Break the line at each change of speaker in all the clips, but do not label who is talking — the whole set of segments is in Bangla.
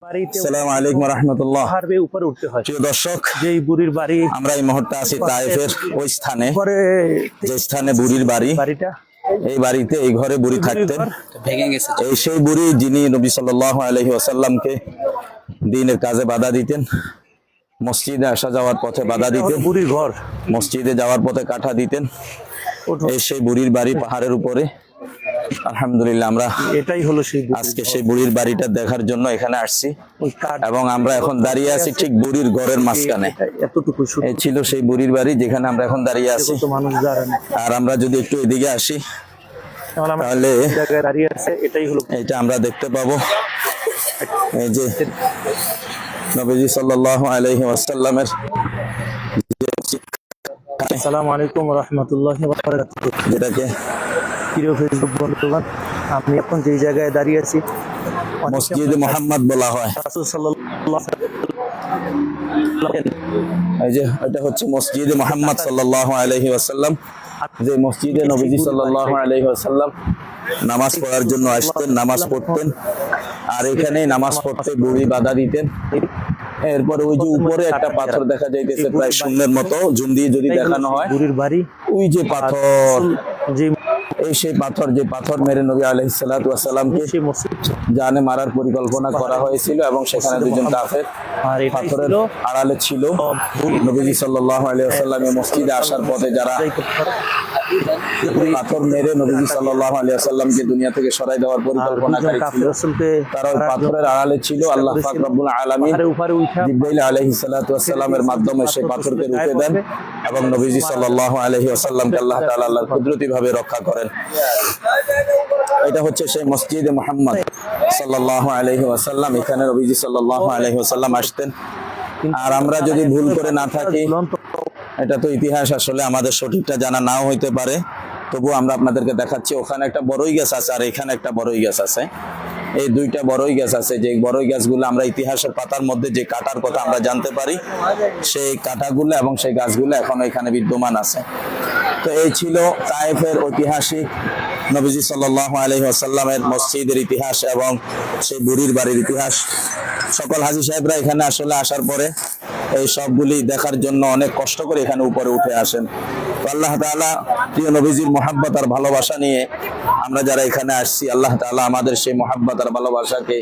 আসসালামু আলাইকুম ওয়া রাহমাতুল্লাহ।
উপরে উঠতে হয়।
প্রিয় দর্শক,
যেই বুড়ির বাড়ি
আমরা এই মুহূর্তে আছি তায়েফের ওই স্থানে,
পরে
যে স্থানে বুড়ির বাড়ি।
বাড়িটা
এই বাড়িতে এই ঘরে বুড়ি থাকতেন।
ভেঙে গেছে।
এই সেই বুড়ি যিনি নবী সাল্লাল্লাহু আলাইহি ওয়াসাল্লামকে দ্বীনের কাজে বাধা দিতেন, মসজিদে আসা যাওয়ার পথে বাধা দিতেন,
বুড়ির ঘর,
মসজিদে যাওয়ার পথে কাঁটা দিতেন। এই সেই বুড়ির বাড়ি পাহাড়ের উপরে। আলহামদুলিল্লাহ, আমরা
এটাই হলো সেই
আজকে সেই বুড়ির বাড়িটা দেখার জন্য এখানে আসছি এবং আমরা এখন দাঁড়িয়ে আছি ঠিক বুড়ির ঘরের মাঝখানে।
এতটুকু
এই ছিল সেই বুড়ির বাড়ি যেখানে আমরা এখন দাঁড়িয়ে আছি।
মানুষ দাঁড়ানো।
আর আমরা যদি একটু এদিকে আসি তাহলে
জায়গায় দাঁড়িয়ে আছে, এটাই হলো
এটা আমরা দেখতে পাবো। এই যে নবীজি সাল্লাল্লাহু আলাইহি ওয়াসাল্লামের
আসসালামু আলাইকুম ওয়া রাহমাতুল্লাহি ওয়া বারাকাতুহু।
যেটাকে
প্রিয় ফেসবুক বন্ধুগণ, আমি এখন যেই জায়গায় দাঁড়িয়ে আছি
মসজিদে মুহাম্মদ বলা হয়।
রাসূল সাল্লাল্লাহু
এই যে এটা হচ্ছে মসজিদে মুহাম্মদ সাল্লাল্লাহু আলাইহি ওয়াসাল্লাম, যে মসজিদে নবীজি সাল্লাল্লাহু আলাইহি ওয়াসাল্লাম নামাজ পড়ার জন্য আসতেন, নামাজ পড়তেন। আর এখানে নামাজ পড়তে বুড়ি বাধা দিতেন। এরপরে ওই যে উপরে একটা পাথর দেখা যাইতেছে প্রায় শূন্যের মতো, জুম দিয়ে যদি দেখানো হয়,
বুড়ির বাড়ি।
ওই যে পাথর,
যে
এই সেই পাথর, যে পাথর মেরে নবী আলাইহিস সালাতু ওয়াস সালামকে
সেই মসজিদ
জানে মারার পরিকল্পনা করা হয়েছিল এবং সেখানে দুজন কাফের
আর এই
পাথরের আড়ালে ছিল। নবীজি সাল্লাল্লাহু আলাইহি ওয়াসাল্লাম এই মসজিদে আসার পথে যারা পাথর মেরে নবীজি সাল্লাল্লাহু আলাইহি ওয়াসাল্লামকে দুনিয়া থেকে সরাই দেওয়ার পরিকল্পনাকারী ছিল, তারা ওই পাথরের আড়ালে ছিল। আল্লাহ পাক রব্বুল আলামিন জিবরাইল আলাইহিস সালাতু ওয়াস সালামের মাধ্যমে সেই পাথরকে রুখে দেন এবং নবীজি সাল্লাল্লাহু আলাইহি ওয়াসাল্লামকে আল্লাহ তাআলা আল্লাহর কুদরতি ভাবে রক্ষা করেন। এটা হচ্ছে সেই মসজিদে মুহাম্মদ সাল্লাল্লাহু আলাইহি ওয়াসাল্লাম। এখানে নবীজি সাল্লাল্লাহু আলাইহি ওয়াসাল্লাম আসতেন। আর আমরা যদি ভুল করে না থাকি, এটা তো ইতিহাস, আসলে আমাদের সঠিকটা জানা নাও হইতে পারে, তবু আমরা আপনাদেরকে দেখাচ্ছি। ওখানে একটা বড়ই গাছ আছে আর এখানে একটা বড়ই গাছ আছে। এই দুইটা বড়ই গাছ আছে, যে বড়ই গাছগুলো আমরা ইতিহাসের পাতার মধ্যে যে কাটার কথা আমরা জানতে পারি, সেই কাটাগুলো এবং সেই গাছগুলো এখনো এখানে বিদ্যমান আছে। তো এই ছিল তায়েফের ঐতিহাসিক নবীজি সাল্লাল্লাহু আলাইহি ওয়াসাল্লামের মসজিদের ইতিহাস এবং সেই বুড়ির বাড়ির ইতিহাস। সকল হাজী সাহেবরা এখানে আসলে আসার পরে এই সবগুলি দেখার জন্য অনেক কষ্ট করে এখানে উপরে উঠে আসেন। তো আল্লাহ তাআলা প্রিয় নবীজির মুহাব্বত আর ভালোবাসা নিয়ে আমরা যারা এখানে আসছি, আল্লাহ তাআলা আমাদের সেই মুহাব্বত আর ভালোবাসাকে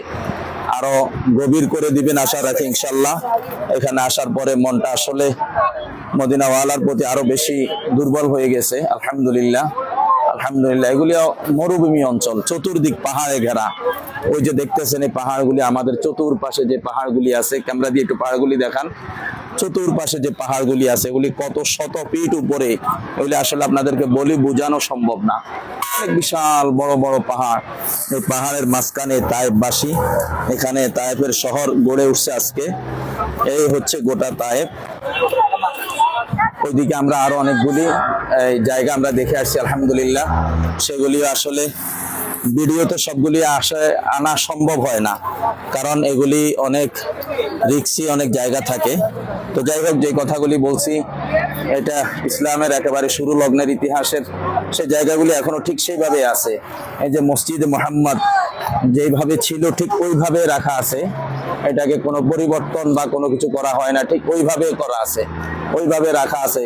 আরো গভীর করে দিবেন আশা রাখি ইনশাআল্লাহ। এখানে আসার পরে মনটা আসলে মদিনাওয়ালার প্রতি আরো বেশি দুর্বল হয়ে গেছে। আলহামদুলিল্লাহ, আলহামদুলিল্লাহ। এগুলি মরুভূমি অঞ্চল, চতুর্দিক পাহাড়ে ঘেরা। ওই যে দেখতেছেন এই পাহাড়গুলি, আমাদের চতুর্পাশে যে পাহাড়গুলি আছে, ক্যামেরা দিয়ে একটু পাহাড়গুলি দেখান। চতুর্পাশে যে পাহাড়গুলি আছে, এগুলি কত শত ফিট উপরে, এগুলি আসলে আপনাদেরকে বলি বোঝানো সম্ভব না। অনেক বিশাল বড় বড় পাহাড়। এই পাহাড়ের মাঝখানে তায়েফবাসী, এখানে তায়েফের শহর গড়ে উঠছে আজকে। এই হচ্ছে গোটা তায়েফ। ওইদিকে আমরা আরো অনেকগুলি জায়গা আমরা দেখে আসছি আলহামদুলিল্লাহ। সেগুলি আসলে ভিডিওতে সবগুলি আনা সম্ভব হয় না, কারণ এগুলি অনেক রিস্কি, অনেক জায়গা থাকে। তো যাই হোক, যে কথাগুলি বলছি, এটা ইসলামের একেবারে শুরু লগ্নের ইতিহাসের সেই জায়গাগুলি এখনো ঠিক সেইভাবে আছে। এই যে মসজিদে মুহাম্মদ যেভাবে ছিল ঠিক ওইভাবে রাখা আছে, এটাকে কোনো পরিবর্তন বা কোনো কিছু করা হয় না, ঠিক ওইভাবে করা আছে, ওইভাবে রাখা আছে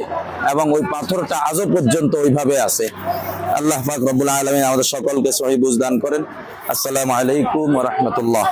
এবং ওই পাথরটা আজও পর্যন্ত ওইভাবে আছে। আল্লাহ পাক রব্বুল আলামিন আমাদের সকলকে সহি বুঝ দান করেন। আসসালামু আলাইকুম ওয়া রাহমাতুল্লাহ।